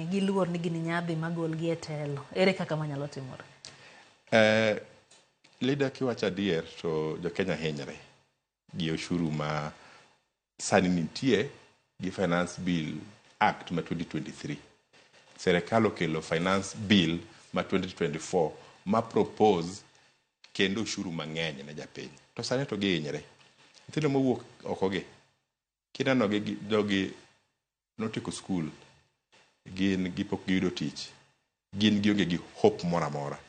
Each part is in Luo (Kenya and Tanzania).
giluor ni gini nyadhi magol gi e telo. Ere kaka manyalo timore? Leader kiwacho adier to jo Kenya hinyre gi oshuru ma sani nitie gi Finance Bill Act ma 2023. Sirkal okelo Finance Bill ma 2024 ma propose kendo oshuru mang'eny ne japiny. To sani to gihinyre. Nyithindo mowuok oko gi kineno gi jogi notieko skul, gin gipok giyudo tich, gin gionge gi hope moro amora.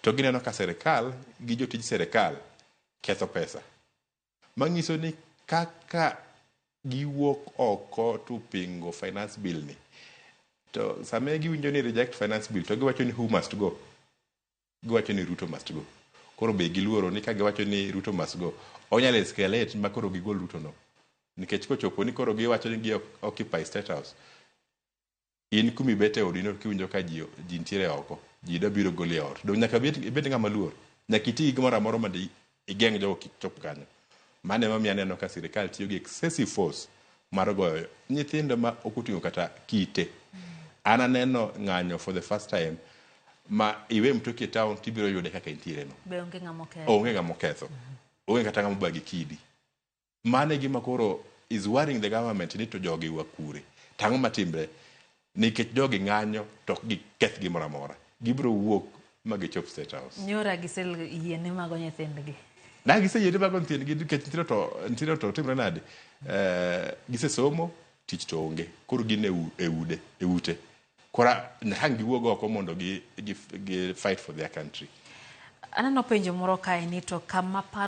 To gineno ka sirkal gi jotij sirkal ketho pesa. Manyiso ni kaka giwuok oko to pingo finance bill ni. To same giwinjo ni reject finance bill to giwacho ni who must go? Giwacho ni Ruto must go. Koro be giluoro ni ka giwacho ni Ruto must go, onyalo escalate ma koro gigol Ruto no. Nikech kochopo ni koro giwacho ni gi occupy state house. In kumi bete odino kiwinjo ka ji ntiere oko, ji da biro goli ot. Do nyaka bet ng'ama luor. Nyaka iti gimoro amora ma igeng' jogo kik chop kanyo. Mane mamiyo aneno ka sirkal tiyo gi excessive force mar goyo nyithindo ma okutingo kata kite. An aneno ng'anyo for the first time ma iwe mtoki town tibiro yude kaka intiere no. Be onge ng'ama oketho. Onge ng'ama oketho. Onge kata ng'ama bagi kidi. Mane gima koro is worrying the government ni to jogi wakure. Tang'o matimbre nikech jogi ng'anyo to gi keth gimoro amora. Gibiro wuok ma gichop state house. Nyora gisel yiene mago nyithindgi. Na gise yiene mago nyithindgi nikech ntiro to timre nade. Gise somo tich to onge. Koro gin e ute. Kora hang giwuog oko mondo gi fight for their country. Aneno penjo moro kae ni to kama